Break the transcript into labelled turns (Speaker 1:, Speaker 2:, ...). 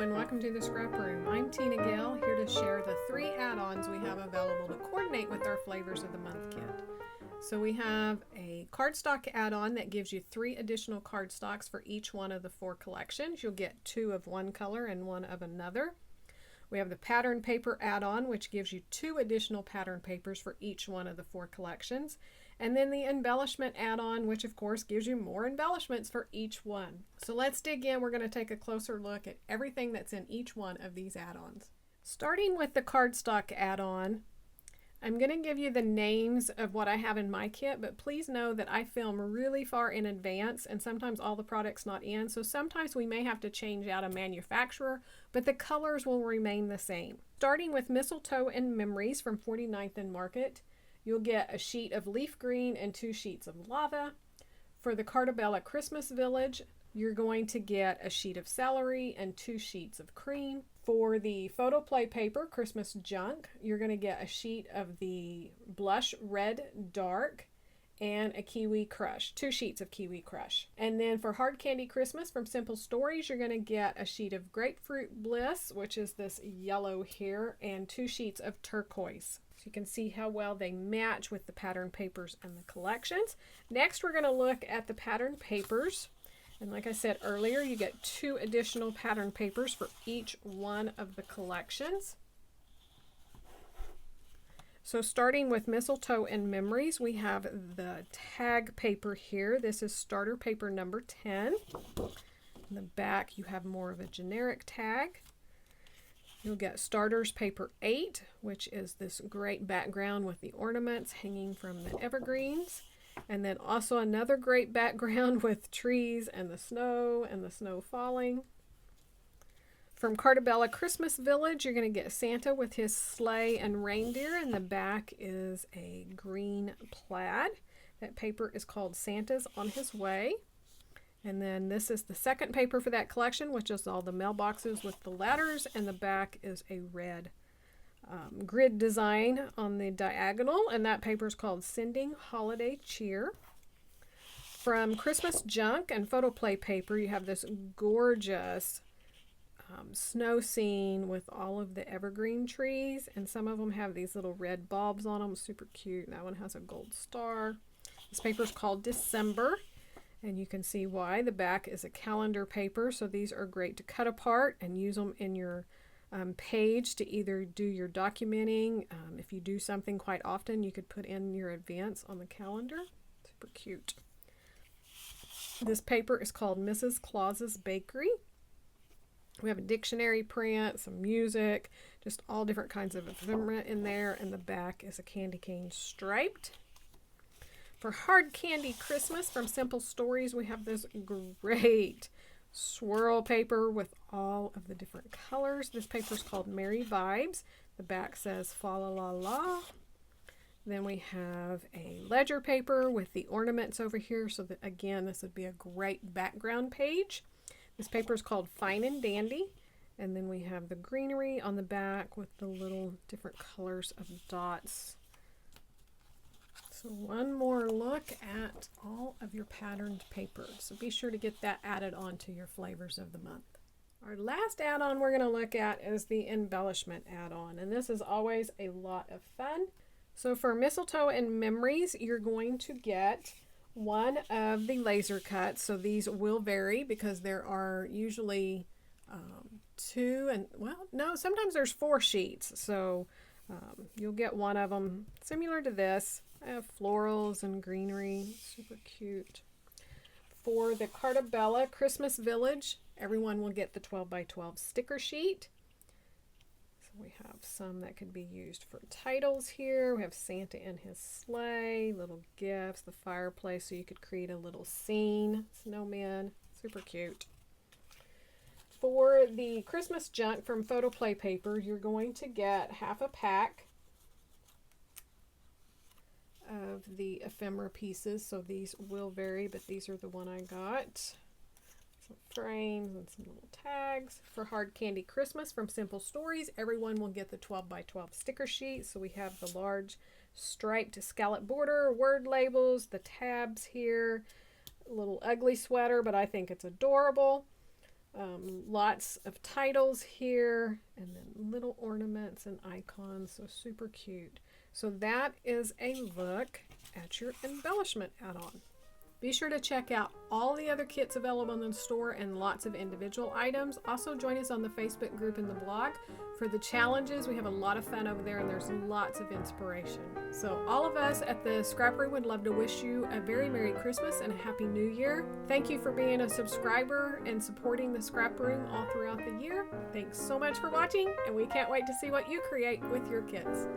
Speaker 1: and welcome to the Scrap Room. I'm Tina Gale, here to share the 3 add-ons we have available to coordinate with our Flavors of the Month kit. So we have a cardstock add-on that gives you 3 additional cardstocks for each one of the 4 collections. You'll get 2 of one color and 1 of another. We have the pattern paper add-on, which gives you 2 additional pattern papers for each one of the 4 collections. And then the embellishment add-on, which of course gives you more embellishments for each one. So let's dig in. We're going to take a closer look at everything that's in each one of these add-ons. Starting with the cardstock add-on, I'm going to give you the names of what I have in my kit, but please know that I film really far in advance and sometimes all the product's not in, so sometimes we may have to change out a manufacturer, but the colors will remain the same. Starting with Mistletoe and Memories from 49th and Market, you'll get a sheet of leaf green and 2 sheets of lava. For the Cartabella Christmas Village, you're going to get a sheet of celery and 2 sheets of cream. For the photo play paper, Christmas Junk, you're going to get a sheet of the Blush Red Dark and a Kiwi Crush, 2 sheets of Kiwi Crush. And then for Hard Candy Christmas from Simple Stories, you're going to get a sheet of Grapefruit Bliss, which is this yellow here, and 2 sheets of turquoise. So you can see how well they match with the pattern papers and the collections. Next, we're going to look at the pattern papers. And like I said earlier, you get 2 additional pattern papers for each one of the collections. So starting with Mistletoe and Memories, we have the tag paper here. This is starter paper number 10. In the back, you have more of a generic tag. You'll get starters paper 8, which is this great background with the ornaments hanging from the evergreens. And then also another great background with trees and the snow falling. From Cartabella Christmas Village, you're going to get Santa with his sleigh and reindeer, and the back is a green plaid. That paper is called Santa's on His Way. And then this is the second paper for that collection, which is all the mailboxes with the letters, and the back is a red grid design on the diagonal, and that paper is called Sending Holiday Cheer. From Christmas Junk and Photo Play paper, you have this gorgeous snow scene with all of the evergreen trees, and some of them have these little red bulbs on them, super cute. That one has a gold star. This paper is called December, and you can see why. The back is a calendar paper, so these are great to cut apart and use them in your page to either do your documenting. If you do something quite often, you could put in your events on the calendar. Super cute. This paper is called Mrs. Claus's Bakery. We have a dictionary print, some music, just all different kinds of ephemera in there, and the back is a candy cane striped. For Hard Candy Christmas from Simple Stories, we have this great swirl paper with all of the different colors. This paper is called Merry Vibes. The back says Fa La La La. Then we have a ledger paper with the ornaments over here, so that again, this would be a great background page. This paper is called Fine and Dandy. And then we have the greenery on the back with the little different colors of dots. So one more look at all of your patterned papers. So be sure to get that added on to your Flavors of the Month. Our last add-on we're going to look at is the embellishment add-on, and this is always a lot of fun. So for Mistletoe and Memories, you're going to get one of the laser cuts. So these will vary because there are usually 2 and, well, no, sometimes there's 4 sheets. So you'll get one of them similar to this. I have florals and greenery, super cute. For the Cartabella Christmas Village, everyone will get the 12 by 12 sticker sheet. So we have some that could be used for titles here. We have Santa and his sleigh, little gifts, the fireplace, so you could create a little scene, snowmen, super cute. For the Christmas Junk from Photo Play paper, you're going to get half a pack of the ephemera pieces, so these will vary, but these are the one I got. Some frames and some little tags. For Hard Candy Christmas from Simple Stories, everyone will get the 12 by 12 sticker sheet. So we have the large striped scallop border, word labels, the tabs here, a little ugly sweater, but I think it's adorable. Lots of titles here, and then little ornaments and icons, so super cute. So that is a look at your embellishment add-on. Be sure to check out all the other kits available in the store and lots of individual items. Also join us on the Facebook group and the blog for the challenges. We have a lot of fun over there, and there's lots of inspiration. So all of us at the Scrap Room would love to wish you a very Merry Christmas and a Happy New Year. Thank you for being a subscriber and supporting the Scrap Room all throughout the year. Thanks so much for watching, and we can't wait to see what you create with your kits.